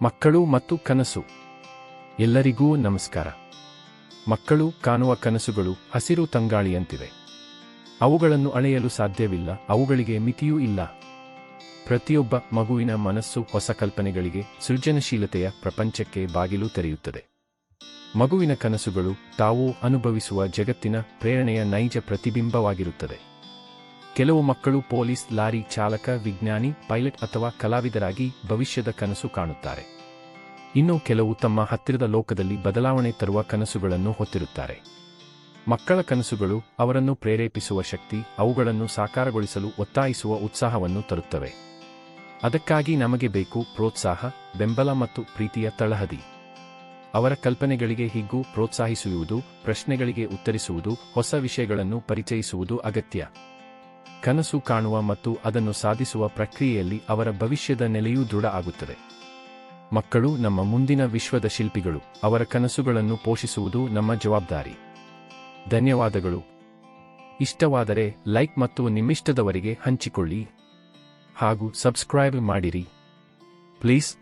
ಮಕ್ಕಳು ಮತ್ತು ಕನಸು. ಎಲ್ಲರಿಗೂ ನಮಸ್ಕಾರ. ಮಕ್ಕಳು ಕಾಣುವ ಕನಸುಗಳು ಹಸಿರು ತಂಗಾಳಿಯಂತಿವೆ. ಅವುಗಳನ್ನು ಅಳೆಯಲು ಸಾಧ್ಯವಿಲ್ಲ, ಅವುಗಳಿಗೆ ಮಿತಿಯೂ ಇಲ್ಲ. ಪ್ರತಿಯೊಬ್ಬ ಮಗುವಿನ ಮನಸ್ಸು ಹೊಸ ಕಲ್ಪನೆಗಳಿಗೆ, ಸೃಜನಶೀಲತೆಯ ಪ್ರಪಂಚಕ್ಕೆ ಬಾಗಿಲು ತೆರೆಯುತ್ತದೆ. ಮಗುವಿನ ಕನಸುಗಳು ತಾವು ಅನುಭವಿಸುವ ಜಗತ್ತಿನ ಪ್ರೇರಣೆಯ ನೈಜ ಪ್ರತಿಬಿಂಬವಾಗಿರುತ್ತದೆ. ಕೆಲವು ಮಕ್ಕಳು ಪೊಲೀಸ್, ಲಾರಿ ಚಾಲಕ, ವಿಜ್ಞಾನಿ, ಪೈಲಟ್ ಅಥವಾ ಕಲಾವಿದರಾಗಿ ಭವಿಷ್ಯದ ಕನಸು ಕಾಣುತ್ತಾರೆ. ಇನ್ನು ಕೆಲವು ತಮ್ಮ ಹತ್ತಿರದ ಲೋಕದಲ್ಲಿ ಬದಲಾವಣೆ ತರುವ ಕನಸುಗಳನ್ನು ಹೊತ್ತಿರುತ್ತಾರೆ. ಮಕ್ಕಳ ಕನಸುಗಳು ಅವರನ್ನು ಪ್ರೇರೇಪಿಸುವ ಶಕ್ತಿ, ಅವುಗಳನ್ನು ಸಾಕಾರಗೊಳಿಸಲು ಒತ್ತಾಯಿಸುವ ಉತ್ಸಾಹವನ್ನು ತರುತ್ತವೆ. ಅದಕ್ಕಾಗಿ ನಮಗೆ ಬೇಕು ಪ್ರೋತ್ಸಾಹ, ಬೆಂಬಲ ಮತ್ತು ಪ್ರೀತಿಯ ತಳಹದಿ. ಅವರ ಕಲ್ಪನೆಗಳಿಗೆ ಹಿಗ್ಗು, ಪ್ರೋತ್ಸಾಹಿಸುವುದು, ಪ್ರಶ್ನೆಗಳಿಗೆ ಉತ್ತರಿಸುವುದು, ಹೊಸ ವಿಷಯಗಳನ್ನು ಪರಿಚಯಿಸುವುದು ಅಗತ್ಯ. ಕನಸು ಕಾಣುವ ಮತ್ತು ಅದನ್ನು ಸಾಧಿಸುವ ಪ್ರಕ್ರಿಯೆಯಲ್ಲಿ ಅವರ ಭವಿಷ್ಯದ ನೆಲೆಯೂ ದೃಢ ಆಗುತ್ತದೆ. ಮಕ್ಕಳು ನಮ್ಮ ಮುಂದಿನ ವಿಶ್ವದ ಶಿಲ್ಪಿಗಳು. ಅವರ ಕನಸುಗಳನ್ನು ಪೋಷಿಸುವುದು ನಮ್ಮ ಜವಾಬ್ದಾರಿ. ಧನ್ಯವಾದಗಳು. ಇಷ್ಟವಾದರೆ ಲೈಕ್ ಮತ್ತು ನಿಮ್ಮಿಷ್ಟದವರಿಗೆ ಹಂಚಿಕೊಳ್ಳಿ ಹಾಗೂ ಸಬ್ಸ್ಕ್ರೈಬ್ ಮಾಡಿರಿ ಪ್ಲೀಸ್.